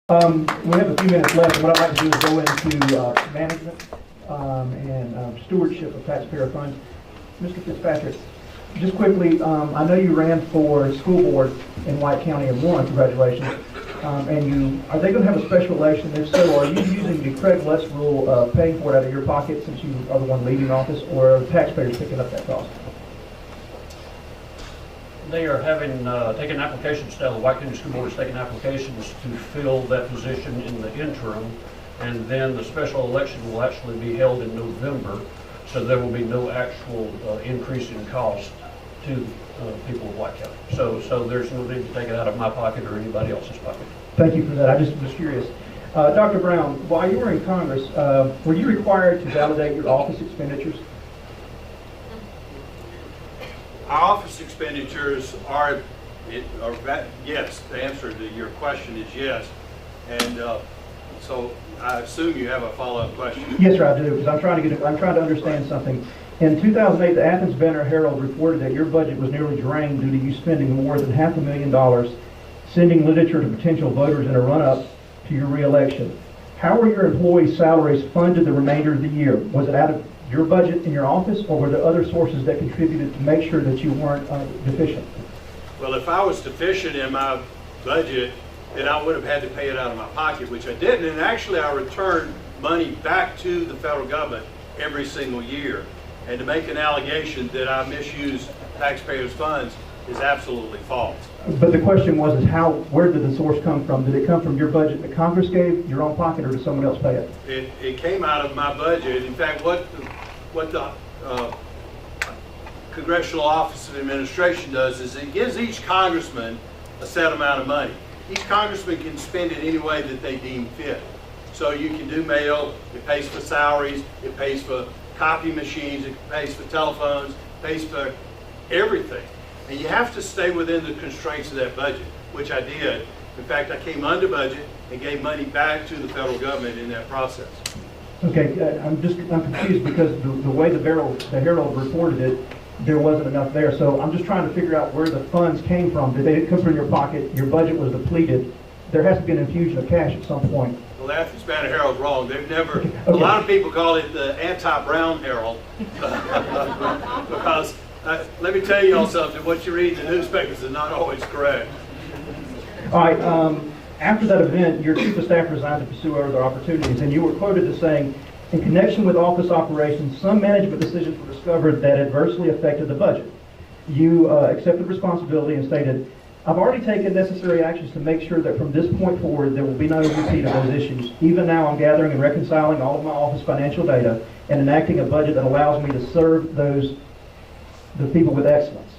We have a few minutes left, and what I'd like to do is go into management and stewardship of taxpayer funds. Mr. Fitzpatrick, just quickly, I know you ran for school board in White County and won. Congratulations. And are they going to have a special election? If so, are you using the Craig Lutz rule of paying for it out of your pocket since you are the one leaving office, or are the taxpayers picking up that cost? They are taking applications now. The White County School Board is taking applications to fill that position in the interim, and then the special election will actually be held in November, so there will be no actual increase in cost to people of White County. So there's no need to take it out of my pocket or anybody else's pocket. Thank you for that. I just was curious. Dr. Brown, while you were in Congress, were you required to validate your office expenditures? Our office expenditures are yes. The answer to your question is yes. And so I assume you have a follow-up question. Yes, sir, I do, because I'm trying to understand something. In 2008, the Athens Banner-Herald reported that your budget was nearly drained due to you spending more than $500,000 sending literature to potential voters in a run-up to your re-election. How were your employees' salaries funded the remainder of the year? Was it out of your budget in your office, or were there other sources that contributed to make sure that you weren't deficient? Well, if I was deficient in my budget, then I would have had to pay it out of my pocket, which I didn't. And actually, I returned money back to the federal government every single year. And to make an allegation that I misuse taxpayers' funds is absolutely false. But the question was, where did the source come from? Did it come from your budget that Congress gave, your own pocket, or did someone else pay it? It came out of my budget. In fact, what the Congressional Office of Administration does is it gives each congressman a set amount of money. Each congressman can spend it any way that they deem fit. So you can do mail, it pays for salaries, it pays for copy machines, it pays for telephones, it pays for everything. And you have to stay within the constraints of that budget, which I did. In fact, I came under budget and gave money back to the federal government in that process. Okay, I'm confused because the way the Herald reported it, there wasn't enough there. So I'm just trying to figure out where the funds came from. Did they come from your pocket? Your budget was depleted. There has to be an infusion of cash at some point. Well, the Athens Banner-Herald's wrong. They've never. Okay. A lot of people call it the anti-Brown Herald because let me tell you all something. What you read in the newspapers is not always correct. All right. After that event, your chief of staff resigned to pursue other opportunities, and you were quoted as saying, in connection with office operations, some management decisions were discovered that adversely affected the budget. You accepted responsibility and stated, I've already taken necessary actions to make sure that from this point forward, there will be no repeat of those issues. Even now, I'm gathering and reconciling all of my office financial data and enacting a budget that allows me to serve the people with excellence.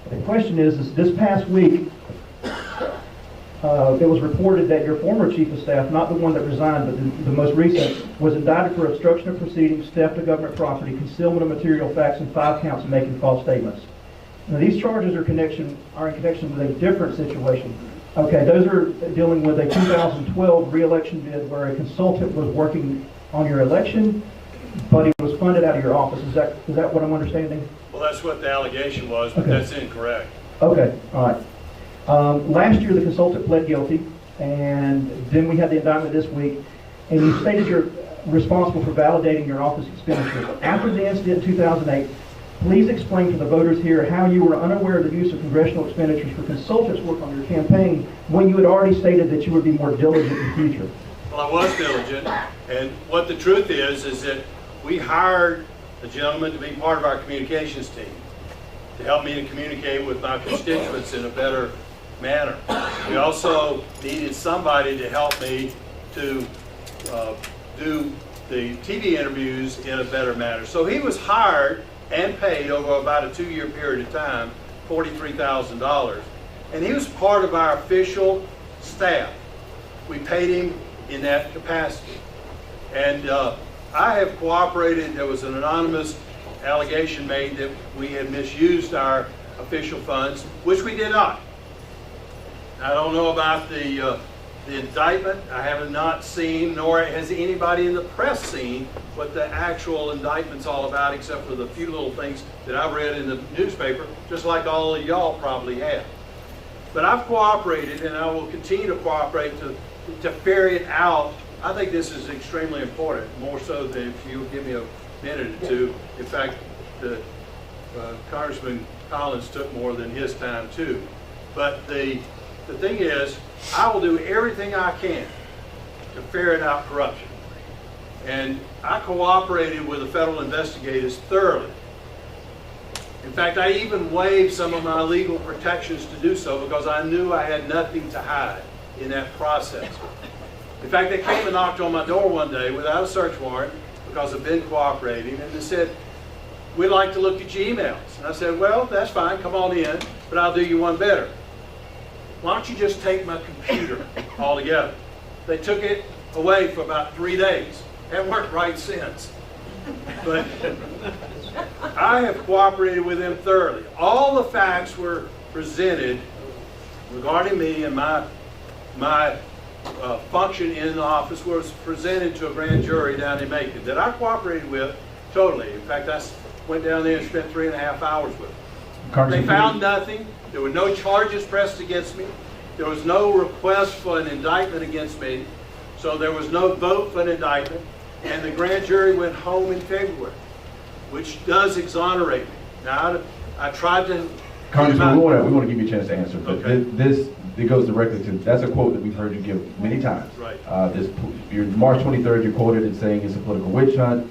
The question is this past week, it was reported that your former chief of staff, not the one that resigned, but the most recent, was indicted for obstruction of proceedings, theft of government property, concealment of material facts, and 5 counts of making false statements. Now, these charges are in connection with a different situation. Okay, those are dealing with a 2012 re-election bid where a consultant was working on your election, but he was funded out of your office. Is that what I'm understanding? Well, that's what the allegation was, but that's incorrect. Okay, all right. Last year, the consultant pled guilty, and then we had the indictment this week, and you stated you're responsible for validating your office expenditures. After the incident in 2008, please explain to the voters here how you were unaware of the use of congressional expenditures for consultants' work on your campaign when you had already stated that you would be more diligent in the future. Well, I was diligent, and what the truth is that we hired a gentleman to be part of our communications team to help me to communicate with my constituents in a better manner. We also needed somebody to help me to do the TV interviews in a better manner. So he was hired and paid over about a 2-year period of time, $43,000. And he was part of our official staff. We paid him in that capacity. And I have cooperated. There was an anonymous allegation made that we had misused our official funds, which we did not. I don't know about the indictment. I have not seen, nor has anybody in the press seen, what the actual indictment's all about, except for the few little things that I read in the newspaper, just like all of y'all probably have. But I've cooperated, and I will continue to cooperate to ferry it out. I think this is extremely important, more so than if you give me a minute or two. In fact, Congressman Collins took more than his time too. But the thing is, I will do everything I can to ferret out corruption. And I cooperated with the federal investigators thoroughly. In fact, I even waived some of my legal protections to do so because I knew I had nothing to hide in that process. In fact, they came and knocked on my door one day without a search warrant because I've been cooperating, and they said, "We'd like to look at your emails." And I said, "Well, that's fine, come on in, but I'll do you one better. Why don't you just take my computer altogether?" They took it away for about 3 days. Haven't worked right since. But I have cooperated with them thoroughly. All the facts were presented regarding me and my function in the office was presented to a grand jury down in Macon that I cooperated with totally. In fact, I went down there and spent 3.5 hours with them. They found nothing. There were no charges pressed against me. There was no request for an indictment against me. So there was no vote for an indictment. And the grand jury went home in February, which does exonerate me. Now, I tried to... Congressman, we want to give you a chance to answer, but Okay. it goes directly to, that's a quote that we've heard you give many times. Right. Your March 23rd, you quoted it saying it's a political witch hunt.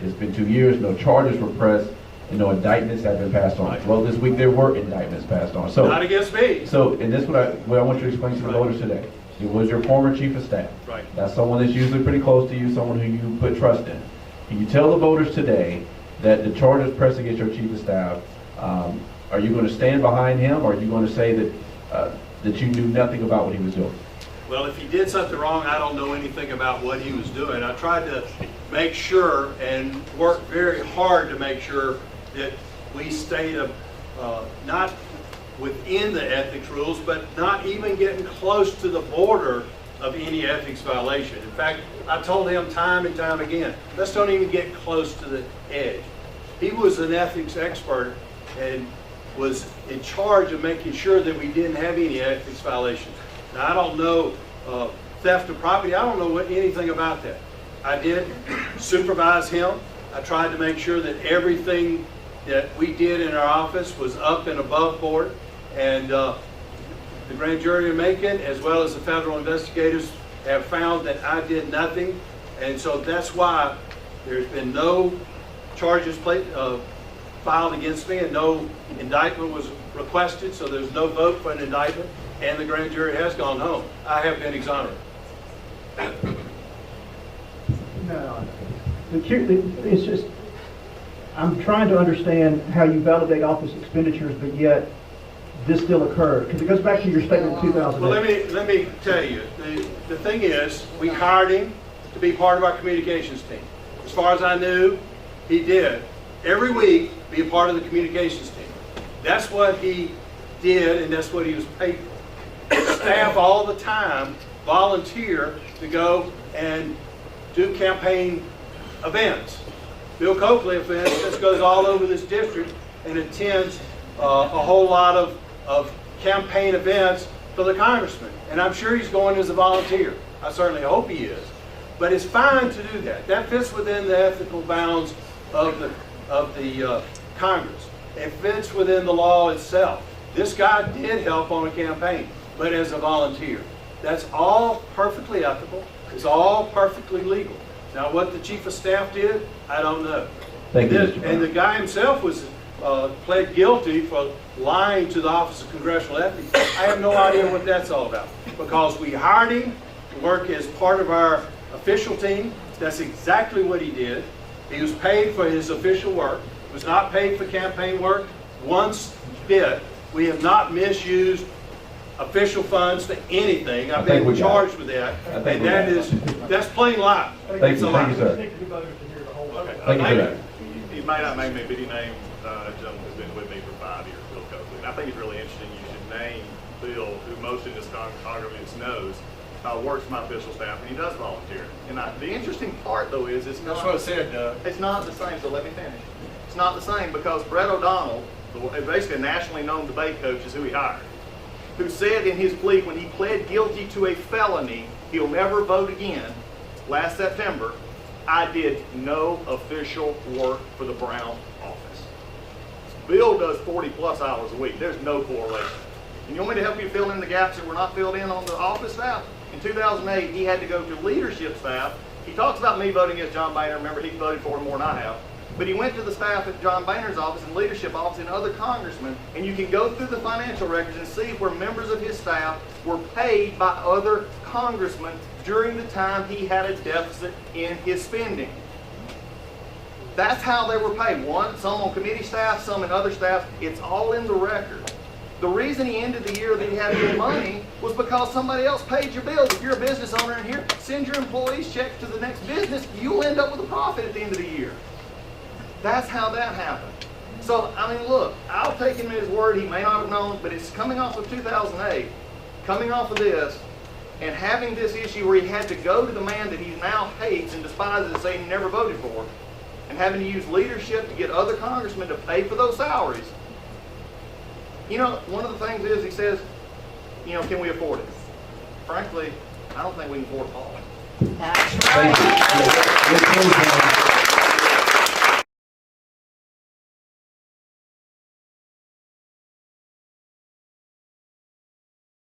It's been 2 years, no charges were pressed, and no indictments have been passed on. Right. Well, this week there were indictments passed on. So, Not against me. So, and this is what I want you to explain to the Right. voters today. It was your former chief of staff. Right. That's someone that's usually pretty close to you, someone who you put trust in. Can you tell the voters today that the charges pressed against your chief of staff, are you going to stand behind him, or are you going to say that you knew nothing about what he was doing? Well, if he did something wrong, I don't know anything about what he was doing. I tried to make sure and work very hard to make sure that we stayed not within the ethics rules, but not even getting close to the border of any ethics violation. In fact, I told him time and time again, let's don't even get close to the edge. He was an ethics expert and was in charge of making sure that we didn't have any ethics violations. Now, I don't know theft of property. I don't know anything about that. I did supervise him. I tried to make sure that everything that we did in our office was up and above board. And the grand jury in Macon, as well as the federal investigators, have found that I did nothing. And so that's why there's been no charges filed against me, and no indictment was requested, so there's no vote for an indictment, and the grand jury has gone home. I have been exonerated. No, it's just, I'm trying to understand how you validate office expenditures, but yet this still occurred, because it goes back to your statement in 2008. Well, let me tell you, the thing is, we hired him to be part of our communications team. As far as I knew, he did every week be a part of the communications team. That's what he did, and that's what he was paid for. Staff all the time volunteer to go and do campaign events. Bill Coakley, for instance, goes all over this district and attends a whole lot of campaign events for the congressman. And I'm sure he's going as a volunteer. I certainly hope he is. But it's fine to do that. That fits within the ethical bounds of the Congress. It fits within the law itself. This guy did help on a campaign, but as a volunteer. That's all perfectly ethical. It's all perfectly legal. Now, what the chief of staff did, I don't know. Thank you, Mr. Brown. And the guy himself was pled guilty for lying to the Office of Congressional Ethics. I have no idea what that's all about, because we hired him to work as part of our official team. That's exactly what he did. He was paid for his official work. Was not paid for campaign work once bit. We have not misused official funds for anything. I've been charged with that, and that's plain lie. Thank you, sir. Thank you, voters, to hear the whole. Thank you for that. He may not name me, but he named a gentleman who's been with me for 5 years, Bill Coakley. And I think it's really interesting you should name Bill, who most in this congregation knows, works for my official staff, and he does volunteer. And the interesting part, though, is it's not... That's what I said, Doug. It's not the same, so let me finish. It's not the same because Brett O'Donnell, basically a nationally known debate coach, is who he hired. who said in his plea when he pled guilty to a felony, he'll never vote again, last September, I did no official work for the Brown office. Bill does 40+ hours a week. There's no correlation. And you want me to help you fill in the gaps that were not filled in on the office staff? In 2008, he had to go to leadership staff. He talks about me voting against John Boehner. Remember, he voted for him more than I have. But he went to the staff at John Boehner's office and leadership office and other congressmen, and you can go through the financial records and see where members of his staff were paid by other congressmen during the time he had a deficit in his spending. That's how they were paid. Some on committee staff, some in other staff. It's all in the record. The reason he ended the year that he had good money was because somebody else paid your bills. If you're a business owner in here, send your employees checks to the next business. You'll end up with a profit at the end of the year. That's how that happened. So, I mean, look, I'll take him at his word. He may not have known, but it's coming off of 2008, coming off of this, and having this issue where he had to go to the man that he now hates and despises and say he never voted for, and having to use leadership to get other congressmen to pay for those salaries. You know, one of the things is he says, you know, can we afford it? Frankly, I don't think we can afford Paul. That's right.